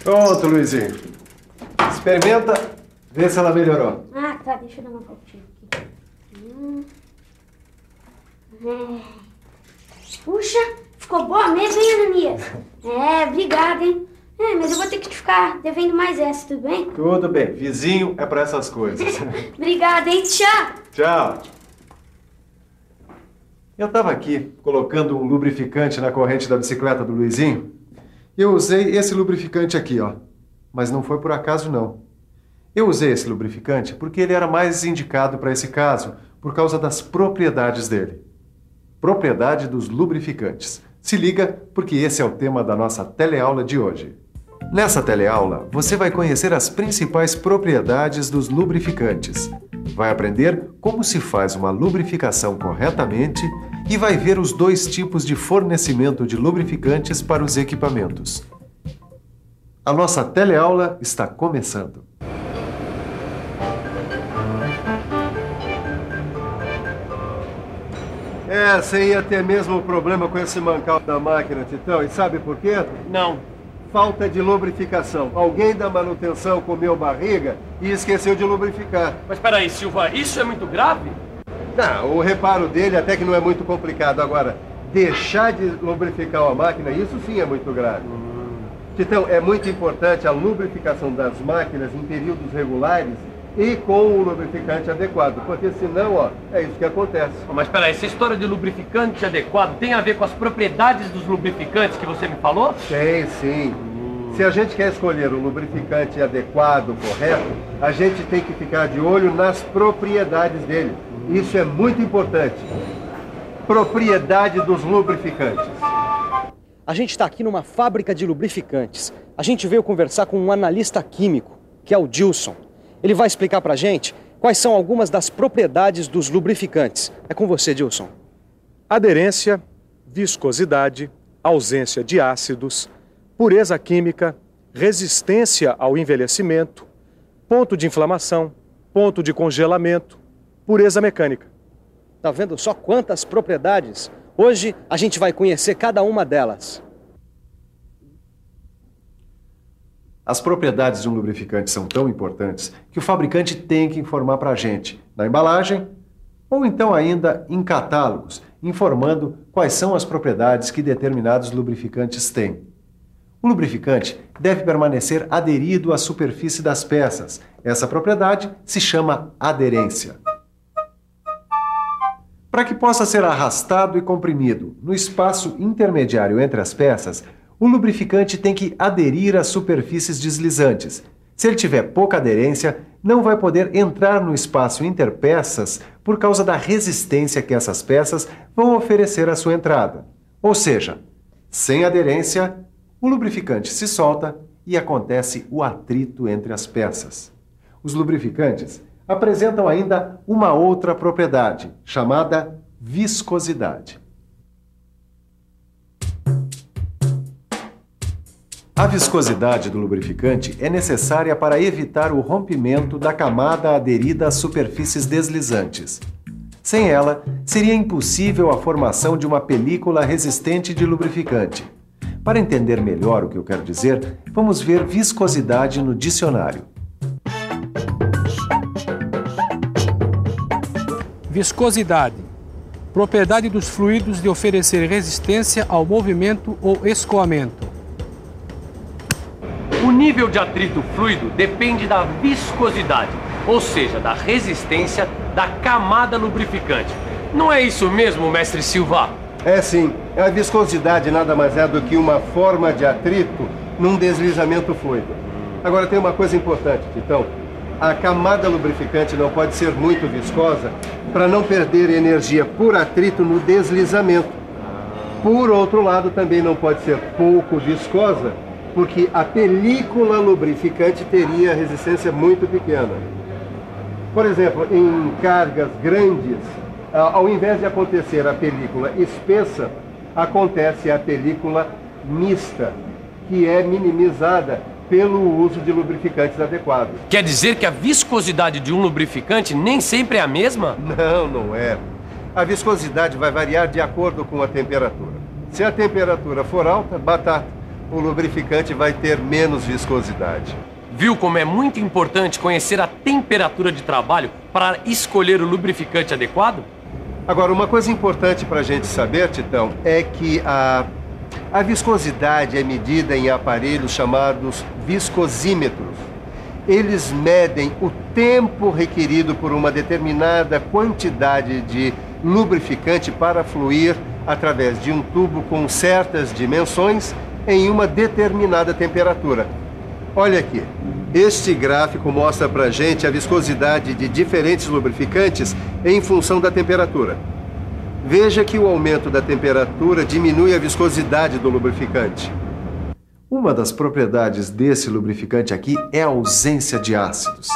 Pronto, Luizinho. Experimenta, vê se ela melhorou. Ah, tá. Deixa eu dar uma voltinha aqui. Puxa, ficou boa mesmo, hein, Ananias? Obrigado, hein? Mas eu vou ter que te ficar devendo mais essa, tudo bem? Tudo bem. Vizinho é pra essas coisas. Obrigada, hein? Tchau. Tchau. Eu estava aqui colocando um lubrificante na corrente da bicicleta do Luizinho e eu usei esse lubrificante aqui, ó. Mas não foi por acaso, não. Eu usei esse lubrificante porque ele era mais indicado para esse caso, por causa das propriedades dele. Propriedade dos lubrificantes. Se liga, porque esse é o tema da nossa teleaula de hoje. Nessa teleaula, você vai conhecer as principais propriedades dos lubrificantes. Vai aprender como se faz uma lubrificação corretamente e vai ver os dois tipos de fornecimento de lubrificantes para os equipamentos. A nossa teleaula está começando. Você ia ter mesmo problema com esse mancal da máquina, Titão, e sabe por quê? Não. Falta de lubrificação. Alguém da manutenção comeu barriga e esqueceu de lubrificar. Mas peraí, Silva, isso é muito grave? Não, o reparo dele até que não é muito complicado. Agora, deixar de lubrificar uma máquina, isso sim é muito grave. Titão, é muito importante a lubrificação das máquinas em períodos regulares e com o lubrificante adequado, porque senão, ó, é isso que acontece. Mas peraí, essa história de lubrificante adequado tem a ver com as propriedades dos lubrificantes que você me falou? Tem, sim. Se a gente quer escolher o lubrificante adequado, correto, a gente tem que ficar de olho nas propriedades dele. Isso é muito importante. Propriedade dos lubrificantes. A gente está aqui numa fábrica de lubrificantes. A gente veio conversar com um analista químico, que é o Dilson. Ele vai explicar pra gente quais são algumas das propriedades dos lubrificantes. É com você, Dilson. Aderência, viscosidade, ausência de ácidos, pureza química, resistência ao envelhecimento, ponto de inflamação, ponto de congelamento, pureza mecânica. Tá vendo só quantas propriedades? Hoje a gente vai conhecer cada uma delas. As propriedades de um lubrificante são tão importantes que o fabricante tem que informar para a gente na embalagem ou então ainda em catálogos, informando quais são as propriedades que determinados lubrificantes têm. O lubrificante deve permanecer aderido à superfície das peças. Essa propriedade se chama aderência. Para que possa ser arrastado e comprimido no espaço intermediário entre as peças, o lubrificante tem que aderir às superfícies deslizantes. Se ele tiver pouca aderência, não vai poder entrar no espaço interpeças por causa da resistência que essas peças vão oferecer à sua entrada. Ou seja, sem aderência, o lubrificante se solta e acontece o atrito entre as peças. Os lubrificantes apresentam ainda uma outra propriedade, chamada viscosidade. A viscosidade do lubrificante é necessária para evitar o rompimento da camada aderida às superfícies deslizantes. Sem ela, seria impossível a formação de uma película resistente de lubrificante. Para entender melhor o que eu quero dizer, vamos ver viscosidade no dicionário. Viscosidade. Propriedade dos fluidos de oferecer resistência ao movimento ou escoamento. O nível de atrito fluido depende da viscosidade, ou seja, da resistência da camada lubrificante. Não é isso mesmo, mestre Silva? É sim. A viscosidade nada mais é do que uma forma de atrito num deslizamento fluido. Agora tem uma coisa importante, Titão. A camada lubrificante não pode ser muito viscosa para não perder energia por atrito no deslizamento. Por outro lado, também não pode ser pouco viscosa, porque a película lubrificante teria resistência muito pequena. Por exemplo, em cargas grandes, ao invés de acontecer a película espessa, acontece a película mista, que é minimizada pelo uso de lubrificantes adequados. Quer dizer que a viscosidade de um lubrificante nem sempre é a mesma? Não, não é. A viscosidade vai variar de acordo com a temperatura. Se a temperatura for alta, batata. o lubrificante vai ter menos viscosidade. Viu como é muito importante conhecer a temperatura de trabalho para escolher o lubrificante adequado? Agora, uma coisa importante para a gente saber, Titão, é que a viscosidade é medida em aparelhos chamados viscosímetros. Eles medem o tempo requerido por uma determinada quantidade de lubrificante para fluir através de um tubo com certas dimensões em uma determinada temperatura. Olha aqui, este gráfico mostra pra gente a viscosidade de diferentes lubrificantes em função da temperatura. Veja que o aumento da temperatura diminui a viscosidade do lubrificante. Uma das propriedades desse lubrificante aqui é a ausência de ácidos.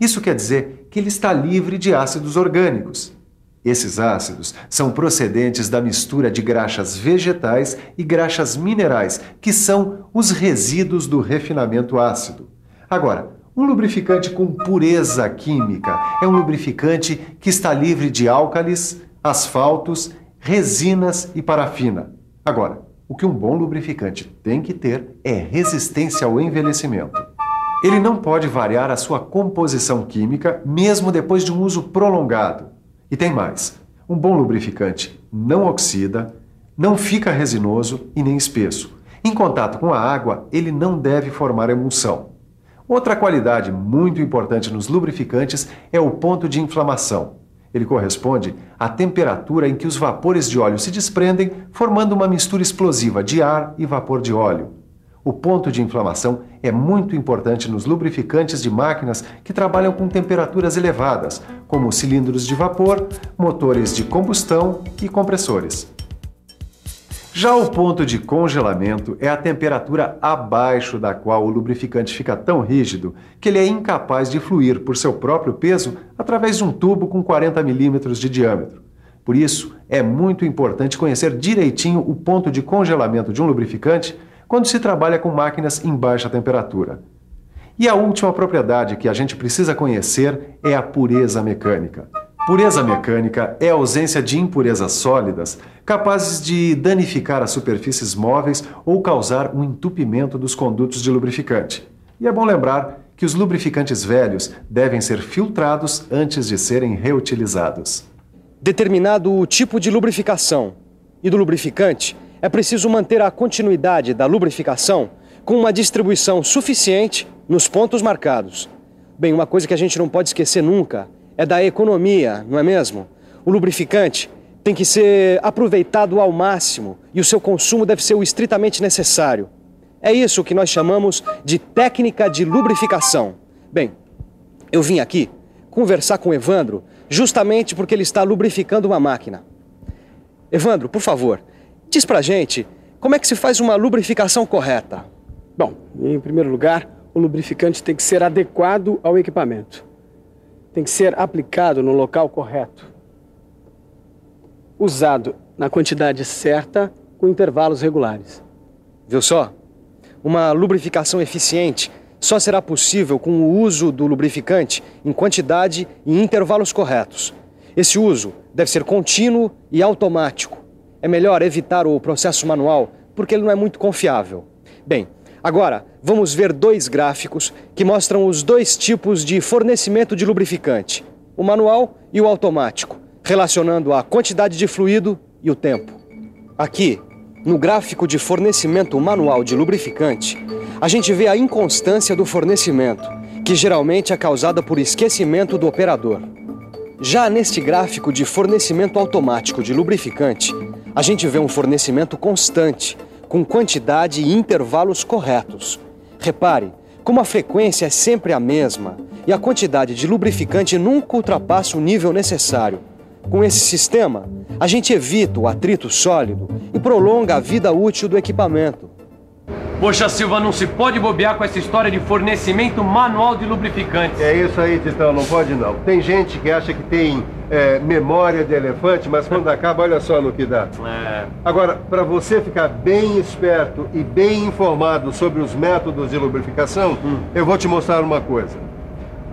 Isso quer dizer que ele está livre de ácidos orgânicos. Esses ácidos são procedentes da mistura de graxas vegetais e graxas minerais, que são os resíduos do refinamento ácido. Agora, um lubrificante com pureza química é um lubrificante que está livre de álcalis, asfaltos, resinas e parafina. Agora, o que um bom lubrificante tem que ter é resistência ao envelhecimento. Ele não pode variar a sua composição química, mesmo depois de um uso prolongado. E tem mais, um bom lubrificante não oxida, não fica resinoso e nem espesso. Em contato com a água, ele não deve formar emulsão. Outra qualidade muito importante nos lubrificantes é o ponto de inflamação. Ele corresponde à temperatura em que os vapores de óleo se desprendem, formando uma mistura explosiva de ar e vapor de óleo. O ponto de inflamação é muito importante nos lubrificantes de máquinas que trabalham com temperaturas elevadas, como cilindros de vapor, motores de combustão e compressores. Já o ponto de congelamento é a temperatura abaixo da qual o lubrificante fica tão rígido que ele é incapaz de fluir por seu próprio peso através de um tubo com 40 milímetros de diâmetro. Por isso, é muito importante conhecer direitinho o ponto de congelamento de um lubrificante quando se trabalha com máquinas em baixa temperatura. E a última propriedade que a gente precisa conhecer é a pureza mecânica. Pureza mecânica é a ausência de impurezas sólidas capazes de danificar as superfícies móveis ou causar um entupimento dos condutos de lubrificante. E é bom lembrar que os lubrificantes velhos devem ser filtrados antes de serem reutilizados. Determinado o tipo de lubrificação e do lubrificante, é preciso manter a continuidade da lubrificação com uma distribuição suficiente nos pontos marcados. Bem, uma coisa que a gente não pode esquecer nunca é da economia, não é mesmo? O lubrificante tem que ser aproveitado ao máximo e o seu consumo deve ser o estritamente necessário. É isso que nós chamamos de técnica de lubrificação. Bem, eu vim aqui conversar com o Evandro justamente porque ele está lubrificando uma máquina. Evandro, por favor, diz pra gente como é que se faz uma lubrificação correta. Bom, em primeiro lugar, o lubrificante tem que ser adequado ao equipamento. Tem que ser aplicado no local correto. Usado na quantidade certa, com intervalos regulares. Viu só? Uma lubrificação eficiente só será possível com o uso do lubrificante em quantidade e em intervalos corretos. Esse uso deve ser contínuo e automático. É melhor evitar o processo manual, porque ele não é muito confiável. Bem, agora vamos ver dois gráficos que mostram os dois tipos de fornecimento de lubrificante, o manual e o automático, relacionando a quantidade de fluido e o tempo. Aqui, no gráfico de fornecimento manual de lubrificante, a gente vê a inconstância do fornecimento, que geralmente é causada por esquecimento do operador. Já neste gráfico de fornecimento automático de lubrificante, a gente vê um fornecimento constante, com quantidade e intervalos corretos. Repare como a frequência é sempre a mesma e a quantidade de lubrificante nunca ultrapassa o nível necessário. Com esse sistema, a gente evita o atrito sólido e prolonga a vida útil do equipamento. Poxa, Silva, não se pode bobear com essa história de fornecimento manual de lubrificantes. É isso aí, Titão, não pode não. Tem gente que acha que tem memória de elefante, mas quando acaba, olha só no que dá. Agora, para você ficar bem esperto e bem informado sobre os métodos de lubrificação, eu vou te mostrar uma coisa.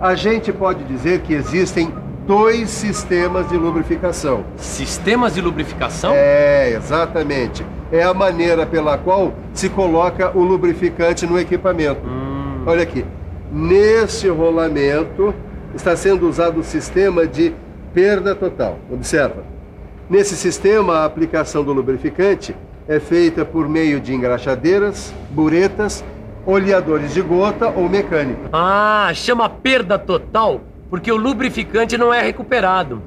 A gente pode dizer que existem 2 sistemas de lubrificação. Sistemas de lubrificação? É, exatamente. é a maneira pela qual se coloca o lubrificante no equipamento. Olha aqui, nesse rolamento está sendo usado o sistema de perda total. Observa. Nesse sistema, a aplicação do lubrificante é feita por meio de engraxadeiras, buretas, oleadores de gota ou mecânica. Ah, chama perda total porque o lubrificante não é recuperado.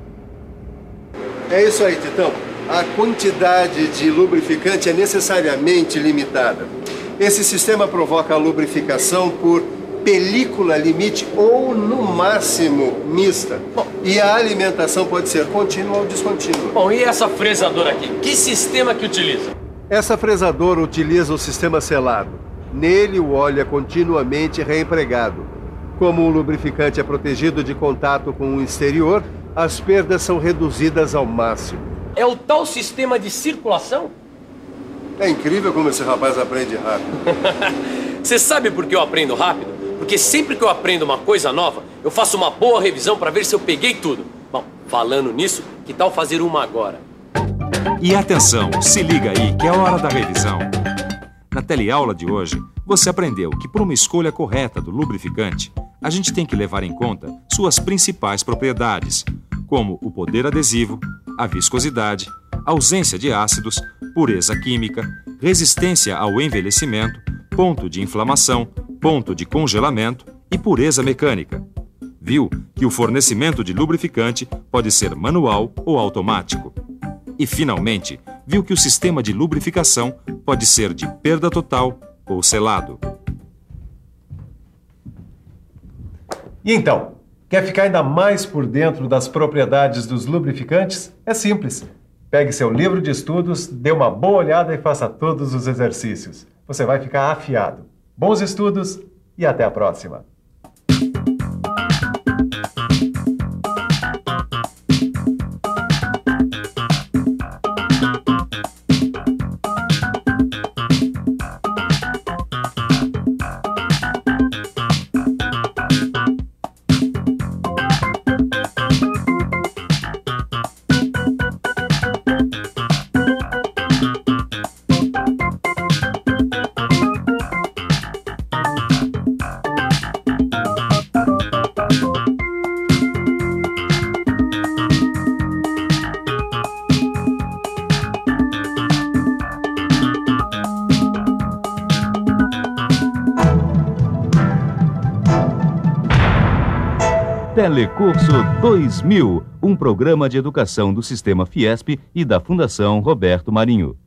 É isso aí, Titão. A quantidade de lubrificante é necessariamente limitada. Esse sistema provoca a lubrificação por película limite ou, no máximo, mista. E a alimentação pode ser contínua ou descontínua. Bom, e essa fresadora aqui? Que sistema que utiliza? Essa fresadora utiliza o sistema selado. Nele, o óleo é continuamente reempregado. Como o lubrificante é protegido de contato com o exterior, as perdas são reduzidas ao máximo. É o tal sistema de circulação? É incrível como esse rapaz aprende rápido. Você sabe por que eu aprendo rápido? Porque sempre que eu aprendo uma coisa nova, eu faço uma boa revisão para ver se eu peguei tudo. Bom, falando nisso, que tal fazer uma agora? E atenção, se liga aí que é hora da revisão. Na teleaula de hoje, você aprendeu que para uma escolha correta do lubrificante, a gente tem que levar em conta suas principais propriedades, como o poder adesivo, a viscosidade, ausência de ácidos, pureza química, resistência ao envelhecimento, ponto de inflamação, ponto de congelamento e pureza mecânica. Viu que o fornecimento de lubrificante pode ser manual ou automático. E, finalmente, viu que o sistema de lubrificação pode ser de perda total ou selado. E então, quer ficar ainda mais por dentro das propriedades dos lubrificantes? É simples. Pegue seu livro de estudos, dê uma boa olhada e faça todos os exercícios. Você vai ficar afiado. Bons estudos e até a próxima! Telecurso 2000, um programa de educação do Sistema Fiesp e da Fundação Roberto Marinho.